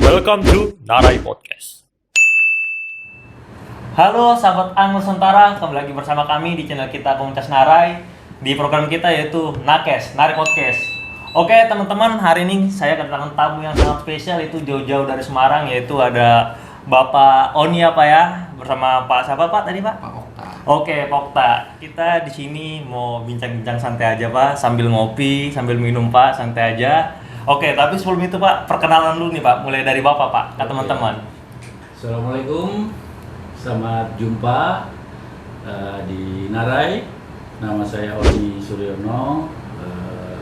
Welcome to Narai Podcast. Halo sahabat Ang Nusantara, kembali lagi bersama kami di channel kita Komunitas Narai di program kita yaitu Nakes, Narai Podcast. Oke teman-teman, hari ini saya kedatangan tamu yang sangat spesial, itu jauh-jauh dari Semarang, yaitu ada Bapak Oni apa ya, bersama Pak siapa Pak tadi Pak? Pak Okta. Oke Pak Okta, kita di sini mau bincang-bincang santai aja Pak, sambil ngopi, sambil minum Pak, santai aja. Oke, tapi sebelum itu Pak, perkenalan dulu nih Pak, mulai dari Bapak Pak, ke teman-teman. Assalamualaikum, selamat jumpa di Narai. Nama saya Oni Suryono,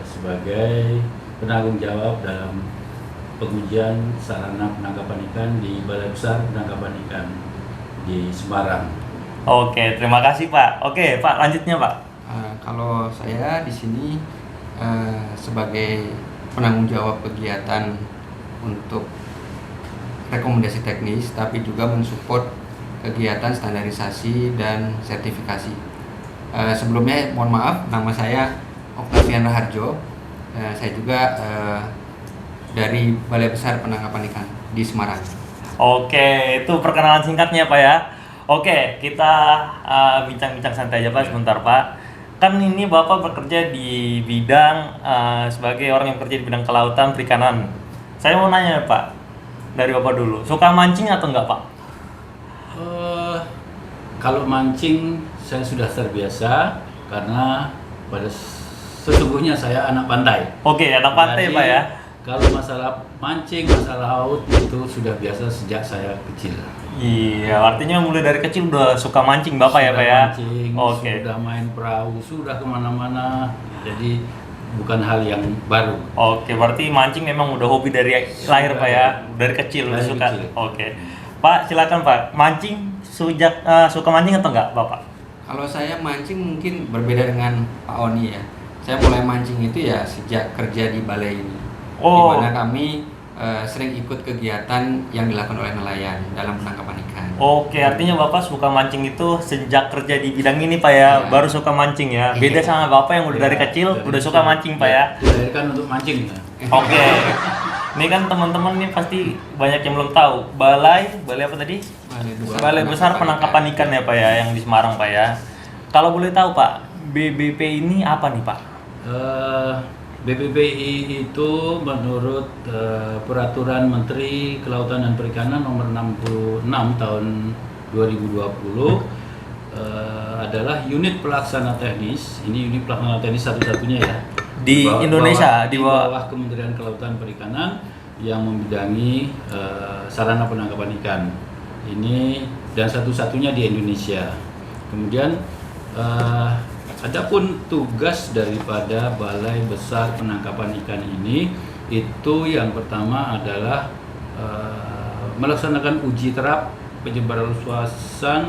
sebagai penanggung jawab dalam pengujian sarana penangkapan ikan di Balai Besar Penangkapan Ikan di Semarang. Oke, terima kasih Pak. Oke Pak, lanjutnya Pak. Kalau saya di sini sebagai penanggung jawab kegiatan untuk rekomendasi teknis, tapi juga mensupport kegiatan standarisasi dan sertifikasi. Sebelumnya mohon maaf, nama saya Octavian Raharjo. Saya juga dari Balai Besar Penangkapan Ikan di Semarang. Oke, itu perkenalan singkatnya Pak ya. Oke, kita bincang-bincang santai aja Pak sebentar Pak. Kan ini Bapak bekerja di bidang sebagai orang yang bekerja di bidang kelautan perikanan. Saya mau nanya Pak, dari Bapak dulu, suka mancing atau enggak Pak? Kalau mancing saya sudah terbiasa karena pada sesungguhnya saya anak pantai. Oke, anak pantai Jadi, Pak ya. Kalau masalah mancing, masalah laut itu sudah biasa sejak saya kecil. Iya, artinya mulai dari kecil udah suka mancing Bapak ya Pak ya? Mancing, Oke. sudah main perahu, sudah kemana-mana. Jadi bukan hal yang baru. Oke, berarti mancing memang udah hobi dari lahir Pak ya? Dari kecil udah Dari suka. kecil. Oke. Pak, silakan Pak. Mancing sejak suka mancing atau enggak Bapak? Kalau saya mancing mungkin berbeda dengan Pak Oni ya. Saya mulai mancing itu ya sejak kerja di balai ini. Oh. Di mana kami sering ikut kegiatan yang dilakukan oleh nelayan dalam penangkapan ikan. Oke, artinya Bapak suka mancing itu sejak kerja di bidang ini Pak ya, Ya. baru suka mancing ya. Beda sama Bapak yang udah dari kecil Dari udah suka kecil. mancing Pak ya. Dilahirkan untuk mancing. Ya. Oke. Ini kan teman-teman nih pasti banyak yang belum tahu. Balai apa tadi? Balai Besar Penangkapan Ikan ya Pak ya, yang di Semarang Pak ya. Kalau boleh tahu Pak, BBP ini apa nih Pak? BPPI itu menurut Peraturan Menteri Kelautan dan Perikanan nomor 66 tahun 2020 adalah unit pelaksana teknis. Ini unit pelaksana teknis satu-satunya ya Di Indonesia, di bawah Kementerian Kelautan Perikanan yang membidangi sarana penangkapan ikan. Ini dan satu-satunya di Indonesia. Kemudian adapun tugas daripada Balai Besar Penangkapan Ikan ini, itu yang pertama adalah melaksanakan uji terap penyebarluasan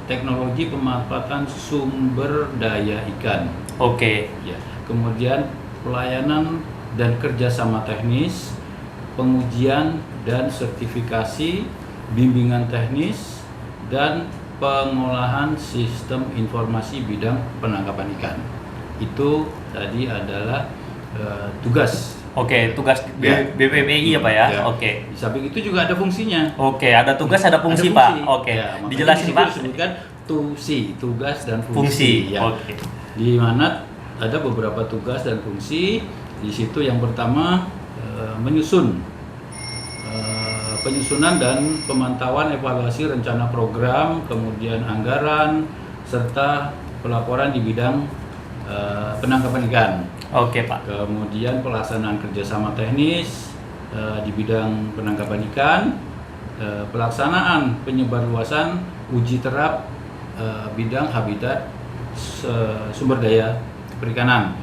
teknologi pemanfaatan sumber daya ikan. Oke. Ya. Kemudian pelayanan dan kerjasama teknis, pengujian dan sertifikasi, bimbingan teknis, dan pengolahan sistem informasi bidang penangkapan ikan. Itu tadi adalah tugas. Oke, tugas Ya. BPPI ya Pak ya? Ya. Oke. Di samping itu juga ada fungsinya. Oke, ada tugas, ada fungsi Ada Pak. fungsi. Oke. Ya, makanya Dijelasin di situ Pak. disebutkan tugas dan Fungsi. fungsi. Ya. Oke. Di mana ada beberapa tugas dan fungsi. Di situ yang pertama penyusunan dan pemantauan evaluasi rencana program, kemudian anggaran, serta pelaporan di bidang penangkapan ikan. Oke Pak. Kemudian pelaksanaan kerjasama teknis di bidang penangkapan ikan, pelaksanaan penyebarluasan uji terap bidang habitat sumber daya perikanan,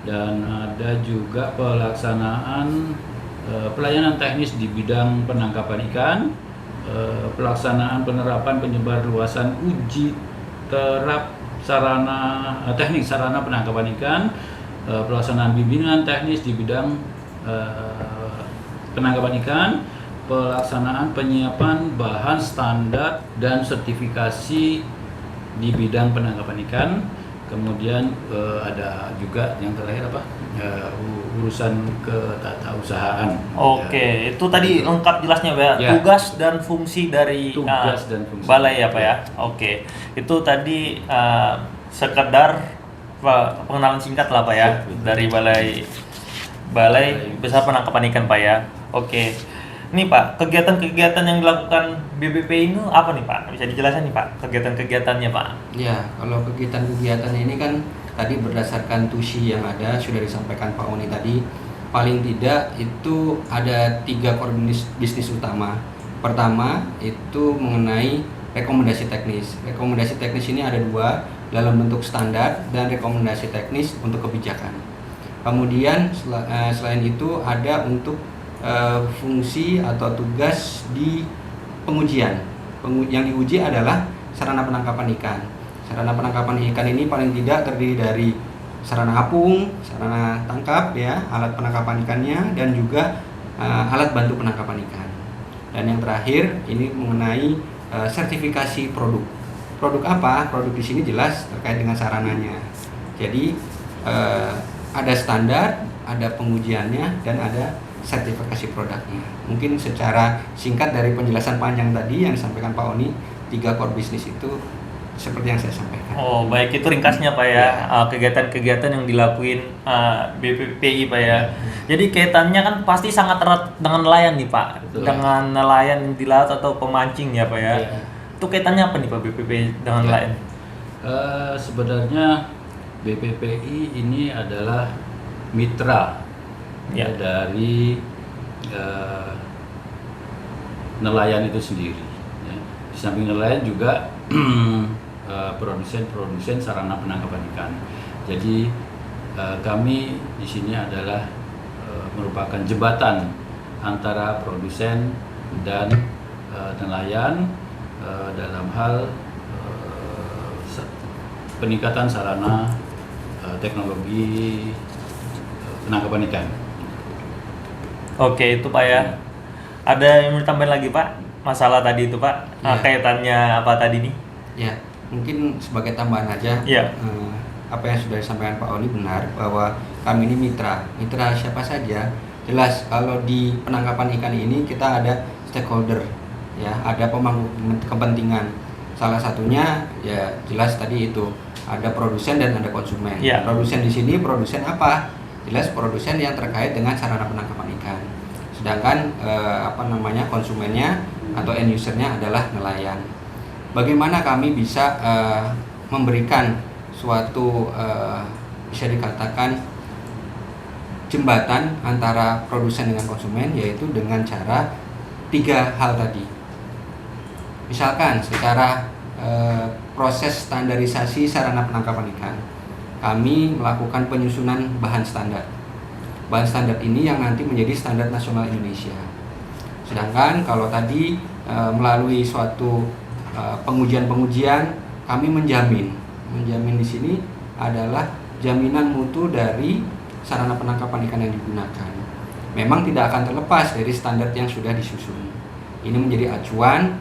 dan ada juga pelaksanaan pelayanan teknis di bidang penangkapan ikan, pelaksanaan penerapan penyebarluasan uji terap teknik sarana penangkapan ikan, pelaksanaan bimbingan teknis di bidang penangkapan ikan, pelaksanaan penyiapan bahan standar dan sertifikasi di bidang penangkapan ikan, kemudian ada juga yang terakhir apa, urusan ketatausahaan. Oke, itu tadi lengkap jelasnya Pak ya. Ya. Tugas dan fungsi dari Tugas dan fungsi. balai ya Pak ya. Oke, itu tadi sekedar pengenalan singkat lah Pak ya, Betul. dari Balai Besar Penangkapan Ikan Pak ya. Oke, nih Pak, kegiatan-kegiatan yang dilakukan BBP ini apa nih Pak? Bisa dijelaskan nih Pak, kegiatan-kegiatannya Pak? Ya, kalau kegiatan-kegiatan ini kan tadi berdasarkan tusi yang ada sudah disampaikan Pak Oni tadi, paling tidak itu ada 3 core bisnis utama. Pertama itu mengenai rekomendasi teknis. Rekomendasi teknis ini ada 2 dalam bentuk standar dan rekomendasi teknis untuk kebijakan. Kemudian selain itu ada untuk fungsi atau tugas di pengujian. Yang diuji adalah sarana penangkapan ikan. Sarana penangkapan ikan ini paling tidak terdiri dari sarana apung, sarana tangkap ya, alat penangkapan ikannya, dan juga alat bantu penangkapan ikan. Dan yang terakhir ini mengenai sertifikasi produk. Produk apa? Produk di sini jelas terkait dengan sarananya. Jadi ada standar, ada pengujiannya, dan ada sertifikasi produknya. Mungkin secara singkat dari penjelasan panjang tadi yang disampaikan Pak Oni, 3 core bisnis itu seperti yang saya sampaikan. Oh baik, itu ringkasnya Pak ya, kegiatan-kegiatan yang dilakuin BPPI Pak ya. Jadi kaitannya kan pasti sangat erat dengan nelayan nih Pak. Betul. Dengan nelayan di laut atau pemancing ya Pak ya. Ya. Itu kaitannya apa nih Pak BPPI dengan nelayan? Sebenarnya BPPI ini adalah mitra Ya. dari nelayan itu sendiri. Ya. Di samping nelayan juga produsen sarana penangkapan ikan. Jadi kami di sini adalah merupakan jembatan antara produsen dan nelayan dalam hal peningkatan sarana teknologi penangkapan ikan. Oke itu Pak ya. Ada yang mau ditambahin lagi Pak? Masalah tadi itu Pak, Ya. kaitannya apa tadi nih? Ya, mungkin sebagai tambahan aja, Iya. apa yang sudah disampaikan Pak Oni benar bahwa kami ini mitra. Mitra siapa saja? Jelas kalau di penangkapan ikan ini kita ada stakeholder, ya, ada pemangku kepentingan. Salah satunya ya jelas tadi itu ada produsen dan ada konsumen. Iya. Produsen di sini produsen apa? Jelas produsen yang terkait dengan sarana penangkapan ikan. Sedangkan konsumennya atau end usernya adalah nelayan. Bagaimana kami bisa memberikan suatu bisa dikatakan jembatan antara produsen dengan konsumen, yaitu dengan cara 3 hal tadi. Misalkan secara proses standarisasi sarana penangkapan ikan, kami melakukan penyusunan bahan standar. Bahan standar ini yang nanti menjadi standar nasional Indonesia. Sedangkan kalau tadi melalui suatu pengujian-pengujian, kami menjamin di sini adalah jaminan mutu dari sarana penangkapan ikan yang digunakan. Memang tidak akan terlepas dari standar yang sudah disusun. Ini menjadi acuan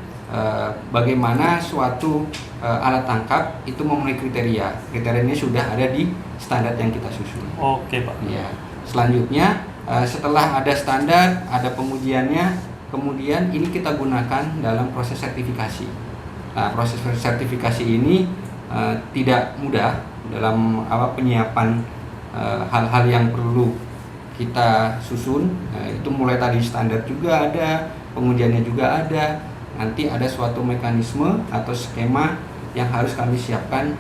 bagaimana suatu alat tangkap itu memenuhi kriteria. Kriterianya sudah ada di standar yang kita susun. Oke Pak. Ya. Selanjutnya setelah ada standar, ada pengujiannya, kemudian ini kita gunakan dalam proses sertifikasi. Nah, proses sertifikasi ini tidak mudah dalam penyiapan hal-hal yang perlu kita susun. Itu mulai tadi standar juga ada, pengujiannya juga ada. Nanti ada suatu mekanisme atau skema yang harus kami siapkan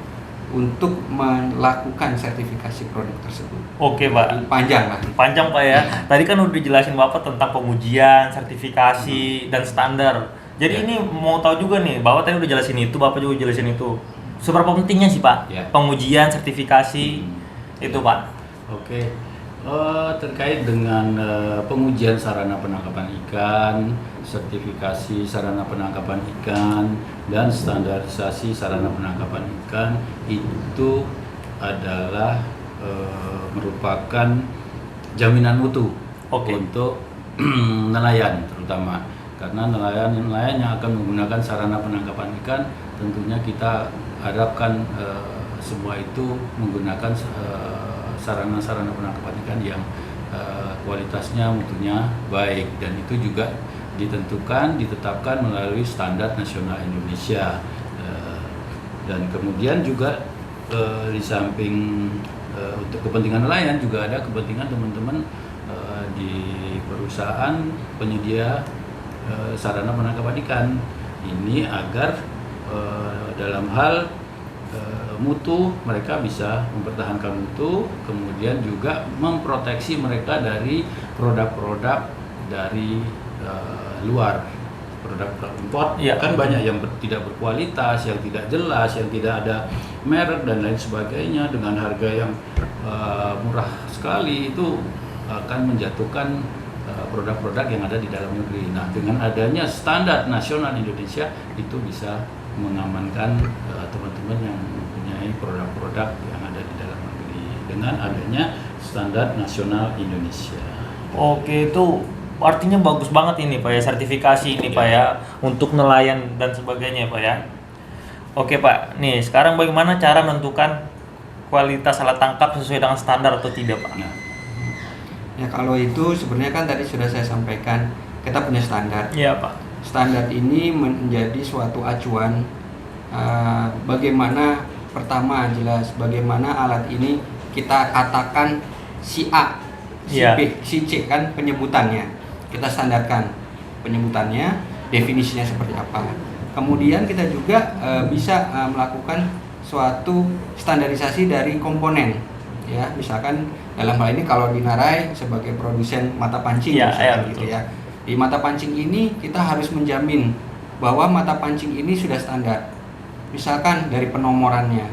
untuk melakukan sertifikasi produk tersebut. Oke Pak. Panjang lah. Panjang Pak ya. Tadi kan udah dijelasin Bapak tentang pengujian, sertifikasi, dan standar. Jadi ini mau tahu juga nih, Bapak tadi udah jelasin itu, Bapak juga jelasin itu. Seberapa pentingnya sih Pak pengujian, sertifikasi itu Pak? Oke. Terkait dengan pengujian sarana penangkapan ikan, sertifikasi sarana penangkapan ikan, dan standarisasi sarana penangkapan ikan itu adalah merupakan jaminan mutu untuk nelayan terutama, karena nelayan yang akan menggunakan sarana penangkapan ikan tentunya kita harapkan semua itu menggunakan sarana-sarana penangkapan ikan yang kualitasnya mutunya baik, dan itu juga ditetapkan melalui standar nasional Indonesia. Dan kemudian juga di samping untuk kepentingan nelayan juga ada kepentingan teman-teman di perusahaan penyedia sarana penangkapan ikan ini agar dalam hal mutu mereka bisa mempertahankan mutu, kemudian juga memproteksi mereka dari produk-produk dari luar, produk impor. Ya, kan banyak yang tidak berkualitas, yang tidak jelas, yang tidak ada merek dan lain sebagainya dengan harga yang murah sekali, itu akan menjatuhkan produk-produk yang ada di dalam negeri. Nah, dengan adanya standar nasional Indonesia itu bisa mengamankan teman-teman yang mempunyai produk-produk yang ada di dalam negeri dengan adanya standar nasional Indonesia. Oke, itu artinya bagus banget ini Pak ya, sertifikasi ini Pak ya, untuk nelayan dan sebagainya Pak ya. Oke Pak, nih sekarang bagaimana cara menentukan kualitas alat tangkap sesuai dengan standar atau tidak Pak? Nah, Ya kalau itu sebenarnya kan tadi sudah saya sampaikan, kita punya standar. Iya Pak. Standar ini menjadi suatu acuan bagaimana, pertama jelas bagaimana alat ini kita katakan si A, si Iya. B, si C kan penyebutannya. Kita standarkan penyebutannya, definisinya seperti apa. Kemudian kita juga bisa melakukan suatu standarisasi dari komponen. Ya, misalkan dalam hal ini kalau di Narai sebagai produsen mata pancing Iya, misalkan betul. gitu ya. Di mata pancing ini kita harus menjamin bahwa mata pancing ini sudah standar. Misalkan dari penomorannya.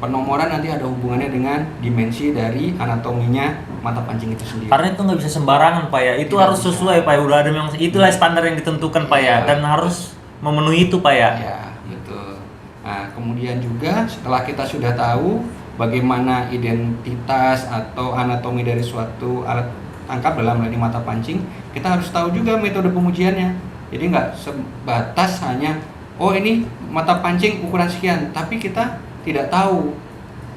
Penomoran nanti ada hubungannya dengan dimensi dari anatominya mata pancing itu sendiri. Karena itu nggak bisa sembarangan Pak ya, itu Tidak harus bisa. sesuai Pak ya, udah ada memang itulah standar yang ditentukan Pak ya, Iya. dan harus memenuhi itu Pak ya. Ya, betul. Nah, kemudian juga setelah kita sudah tahu bagaimana identitas atau anatomi dari suatu alat tangkap dalam hal ini mata pancing, kita harus tahu juga metode pengujiannya. Jadi nggak sebatas hanya oh ini mata pancing ukuran sekian, tapi kita tidak tahu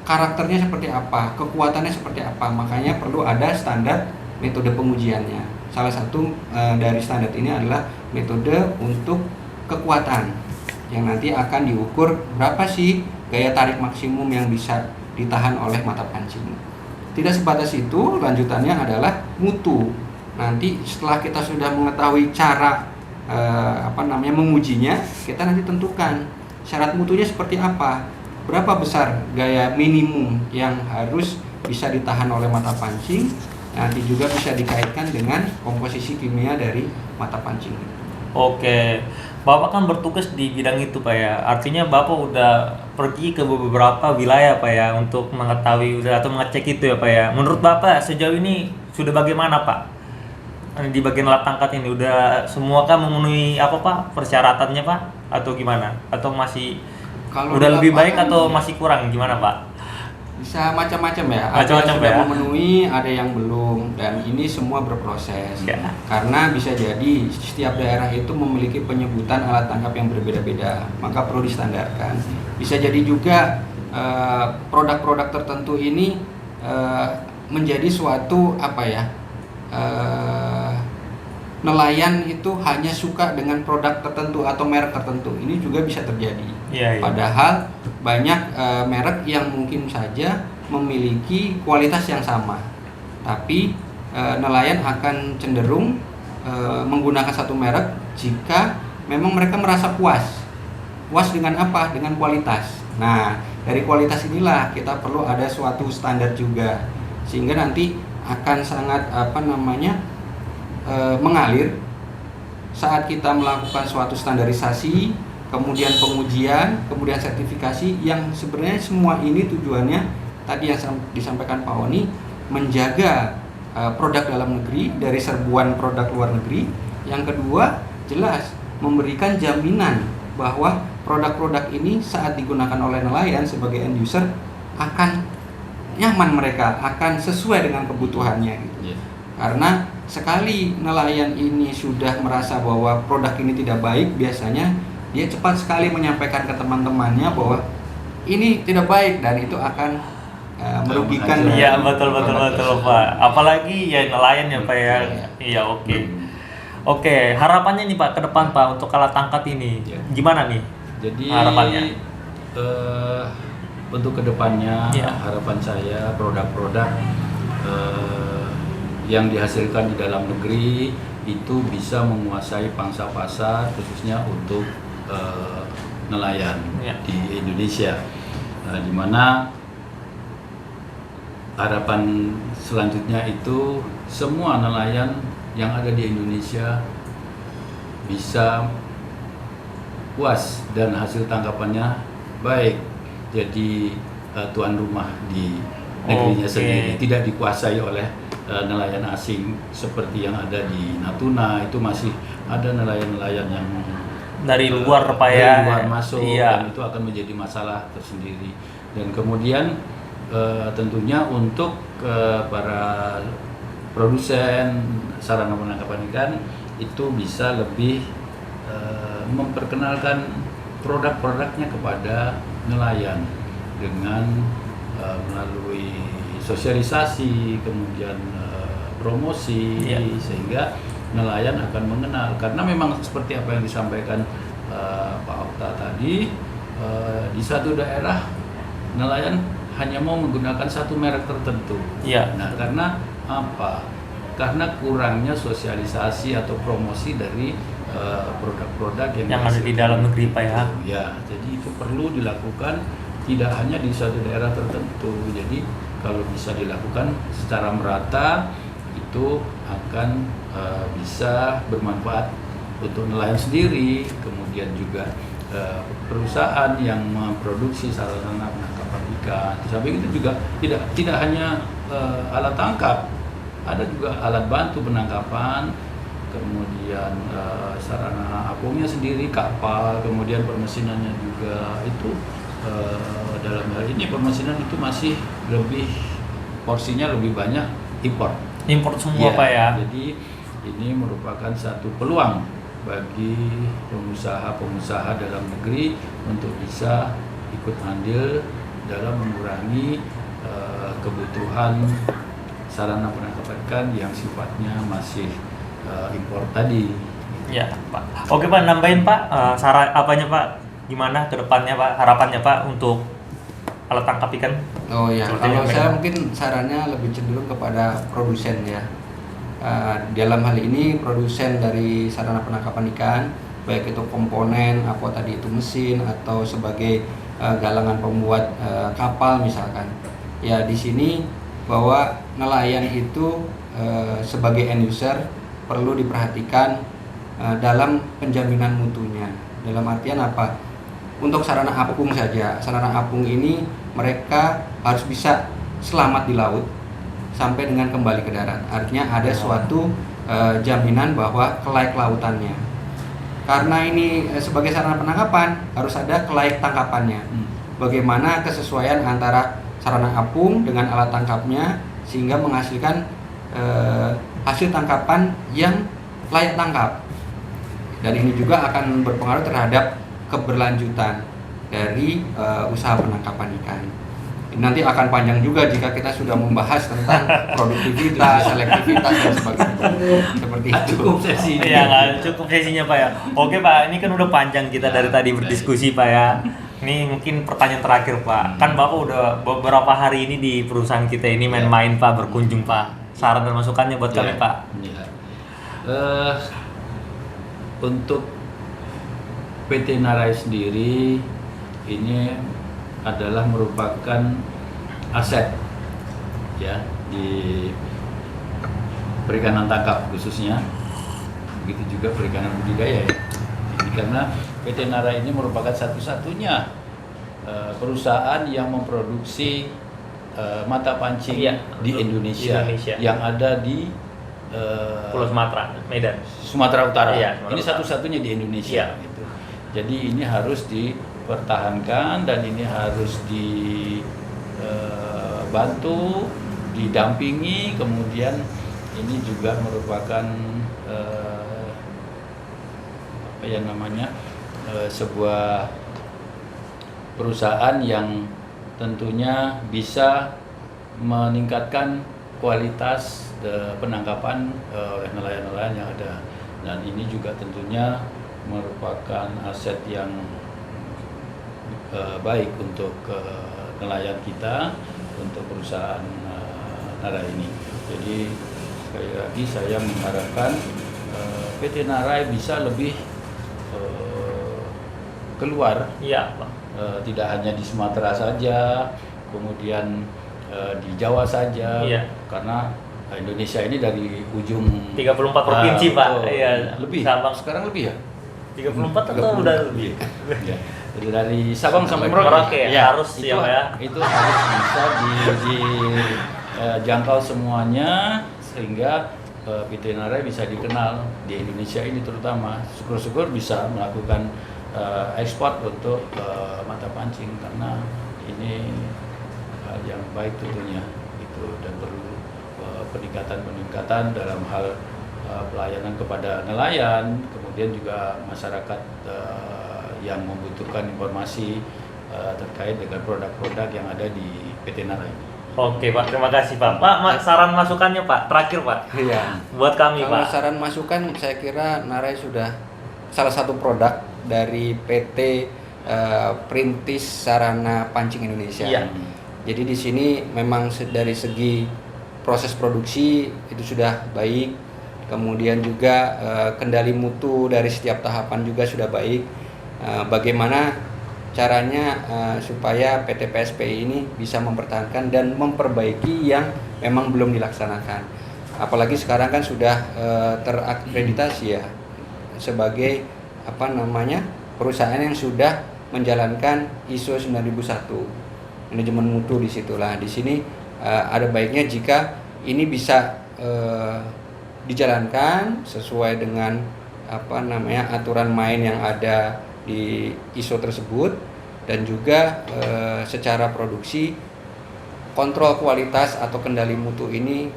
karakternya seperti apa, kekuatannya seperti apa. Makanya perlu ada standar metode pengujiannya. Salah satu dari standar ini adalah metode untuk kekuatan yang nanti akan diukur berapa sih gaya tarik maksimum yang bisa ditahan oleh mata pancing. Tidak sebatas itu, lanjutannya adalah mutu. Nanti setelah kita sudah mengetahui cara mengujinya, kita nanti tentukan syarat mutunya seperti apa. Berapa besar gaya minimum yang harus bisa ditahan oleh mata pancing. Nanti juga bisa dikaitkan dengan komposisi kimia dari mata pancing. Oke, Bapak kan bertugas di bidang itu Pak ya. Artinya Bapak udah pergi ke beberapa wilayah Pak ya untuk mengetahui atau mengecek itu ya Pak ya. Menurut Bapak sejauh ini sudah bagaimana Pak? Di bagian alat tangkap ini udah semua kan memenuhi apa Pak persyaratannya Pak atau gimana? Atau masih Kalau udah di lebih baik lapangan, atau masih kurang gimana Pak? bisa macam-macam ya. Ada yang Macam-macam sudah ya. memenuhi, ada yang belum, dan ini semua berproses. Ya. Karena bisa jadi setiap daerah itu memiliki penyebutan alat tangkap yang berbeda-beda, maka perlu distandarkan. Bisa jadi juga produk-produk tertentu ini menjadi suatu nelayan itu hanya suka dengan produk tertentu atau merek tertentu. Ini juga bisa terjadi. Iya, iya. Padahal banyak merek yang mungkin saja memiliki kualitas yang sama, tapi nelayan akan cenderung menggunakan satu merek jika memang mereka merasa puas. Puas dengan apa? Dengan kualitas. Nah, dari kualitas inilah kita perlu ada suatu standar juga, sehingga nanti akan sangat mengalir saat kita melakukan suatu standarisasi, kemudian pengujian, kemudian sertifikasi, yang sebenarnya semua ini tujuannya tadi yang disampaikan Pak Oni, menjaga produk dalam negeri dari serbuan produk luar negeri. Yang kedua, jelas memberikan jaminan bahwa produk-produk ini saat digunakan oleh nelayan sebagai end user akan nyaman, mereka akan sesuai dengan kebutuhannya gitu. ya. Karena sekali nelayan ini sudah merasa bahwa produk ini tidak baik, biasanya dia cepat sekali menyampaikan ke teman-temannya bahwa ini tidak baik dan itu akan merugikan. Iya, betul Pak. Apalagi ya nelayan ya Pak ya. Iya, oke. Oke, harapannya nih Pak ke depan Pak untuk alat tangkap ini. Ya. Gimana nih? Jadi harapannya? Untuk kedepannya Ya. harapan saya produk-produk yang dihasilkan di dalam negeri itu bisa menguasai pangsa pasar khususnya untuk nelayan Ya. di Indonesia, di mana harapan selanjutnya itu semua nelayan yang ada di Indonesia bisa puas dan hasil tangkapannya baik, jadi tuan rumah di negerinya sendiri, tidak dikuasai oleh nelayan asing seperti yang ada di Natuna. Itu masih ada nelayan-nelayan yang Dari luar Pak dari ya. luar masuk, Iya. dan itu akan menjadi masalah tersendiri. Dan kemudian tentunya untuk para produsen sarana penangkapan ikan itu bisa lebih memperkenalkan produk-produknya kepada nelayan dengan melalui sosialisasi, kemudian promosi, Iya. sehingga nelayan akan mengenal. Karena memang seperti apa yang disampaikan Pak Okta tadi, di satu daerah nelayan hanya mau menggunakan satu merek tertentu. Iya. Nah, karena apa? Karena kurangnya sosialisasi atau promosi dari produk-produk yang Yang ada di dalam negeri Pak ya. Ya, jadi itu perlu dilakukan tidak hanya di suatu daerah tertentu. Jadi kalau bisa dilakukan secara merata, itu akan bisa bermanfaat untuk nelayan sendiri, kemudian juga perusahaan yang memproduksi sarana penangkapan ikan. Sampai itu juga tidak hanya alat tangkap, ada juga alat bantu penangkapan, kemudian sarana apungnya sendiri, kapal, kemudian permesinannya juga. Itu dalam hal ini permesinan itu masih porsinya lebih banyak impor. Import semua Pak ya. Jadi ini merupakan satu peluang bagi pengusaha-pengusaha dalam negeri untuk bisa ikut andil dalam mengurangi kebutuhan sarana penangkapan ikan yang sifatnya masih impor tadi. Ya Pak. Oke Pak, nambahin Pak saran apanya Pak? Gimana ke depannya Pak? Harapannya Pak untuk alat tangkap ikan? Oh ya, Seperti kalau yang saya mereka- mungkin sarannya lebih cenderung kepada produsen ya. Dalam hal ini produsen dari sarana penangkapan ikan, baik itu komponen, apa tadi itu mesin atau sebagai galangan pembuat kapal misalkan. Ya di sini bahwa nelayan itu sebagai end user perlu diperhatikan dalam penjaminan mutunya. Dalam artian apa? Untuk sarana apung saja, sarana apung ini mereka harus bisa selamat di laut sampai dengan kembali ke darat. Artinya ada suatu jaminan bahwa kelayak lautannya. Karena ini sebagai sarana penangkapan harus ada kelayak tangkapannya. Bagaimana kesesuaian antara sarana apung dengan alat tangkapnya sehingga menghasilkan hasil tangkapan yang layak tangkap. Dan ini juga akan berpengaruh terhadap keberlanjutan dari usaha penangkapan ikan. Nanti akan panjang juga jika kita sudah membahas tentang produktivitas, selektivitas dan sebagainya. Seperti itu. Cukup sesi ini. Iya nggak cukup sesinya Pak ya. Oke Pak, ini kan udah panjang kita dari tadi berdiskusi Pak ya. Ini mungkin pertanyaan terakhir Pak. Kan Bapak udah beberapa hari ini di perusahaan kita ini main-main Pak, berkunjung Pak. Saran dan masukannya buat kami Pak. Ya. Untuk PT Narai sendiri ini adalah merupakan aset ya di perikanan tangkap khususnya, begitu juga perikanan budidaya ya. Ini karena PT Narai ini merupakan satu-satunya perusahaan yang memproduksi mata pancing di Indonesia yang ada di Pulau Sumatera, Medan. Sumatera Utara. Iya, Sumatera Ini Utara. satu-satunya di Indonesia. Iya. Gitu. Jadi ini harus dipertahankan dan ini harus dibantu, didampingi. Kemudian ini juga merupakan sebuah perusahaan yang tentunya bisa meningkatkan kualitas penangkapan oleh nelayan-nelayan yang ada, dan ini juga tentunya merupakan aset yang baik untuk nelayan kita, untuk perusahaan Narai ini. Jadi sekali lagi saya mengharapkan PT Narai bisa lebih keluar, Iya, Pak. tidak hanya di Sumatera saja, kemudian di Jawa saja, Iya. karena Indonesia ini dari ujung 34 provinsi, Pak. betul. Iya. Lebih. Sabang. Sekarang lebih ya? 34 atau udah lebih? Ya. Jadi dari Sabang sampai Merauke, Ya, harus itu, ya, Pak ya. itu harus bisa dijangkau semuanya, sehingga PT Narai bisa dikenal di Indonesia ini terutama. Syukur-syukur bisa melakukan ekspor untuk mata pancing, karena ini hal yang baik tentunya itu, dan perlu peningkatan dalam hal pelayanan kepada nelayan, kemudian juga masyarakat yang membutuhkan informasi terkait dengan produk-produk yang ada di PT Narai. Oke, Pak. Terima kasih, Pak. Pak, saran masukannya, Pak. Terakhir, Pak. Iya. Buat kami, Kalau Pak. saran masukan, saya kira Narai sudah salah satu produk dari PT Perintis Sarana Pancing Indonesia. Iya. Jadi di sini memang dari segi proses produksi itu sudah baik, kemudian juga kendali mutu dari setiap tahapan juga sudah baik. Bagaimana caranya supaya PT PSPI ini bisa mempertahankan dan memperbaiki yang memang belum dilaksanakan. Apalagi sekarang kan sudah terakreditasi ya sebagai perusahaan yang sudah menjalankan ISO 9001, manajemen mutu disitulah. Di sini ada baiknya jika ini bisa dijalankan sesuai dengan aturan main yang ada di ISO tersebut, dan juga secara produksi kontrol kualitas atau kendali mutu ini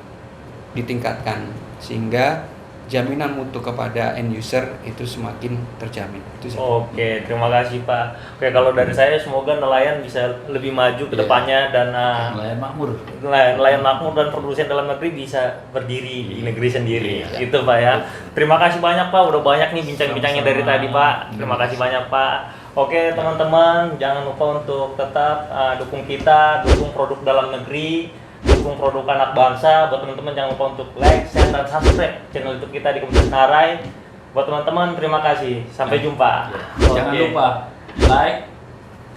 ditingkatkan sehingga jaminan mutu kepada end user itu semakin terjamin. Itu saja. Oke, terima kasih, Pak. Oke, kalau dari saya semoga nelayan bisa lebih maju ke Iya. depannya, dan Nelayan makmur. nelayan makmur dan produsen dalam negeri bisa berdiri di negeri sendiri. Iya. Gitu, Pak ya. Terima kasih banyak, Pak. Udah banyak nih bincang-bincangnya dari Sama-sama. tadi, Pak. Terima kasih banyak, Pak. Oke, teman-teman, jangan lupa untuk tetap dukung kita, dukung produk dalam negeri, dukung produk anak bangsa. Buat teman-teman jangan lupa untuk like, share, dan subscribe channel YouTube kita di Komunitas Narai. Buat teman-teman, terima kasih. Sampai jumpa. Jangan Oke. lupa like,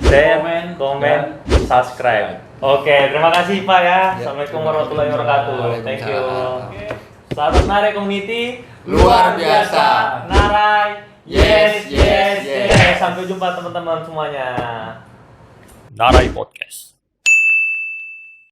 share, komen, komen, dan subscribe. Oke, terima kasih, Pak ya. Assalamualaikum terima warahmatullahi kasih. wabarakatuh. Thank you. Waalaikumsalam. Sahabat Narai Community, Luar biasa. Narai, Yes, yes, yes. Sampai jumpa teman-teman semuanya. Narai Podcast.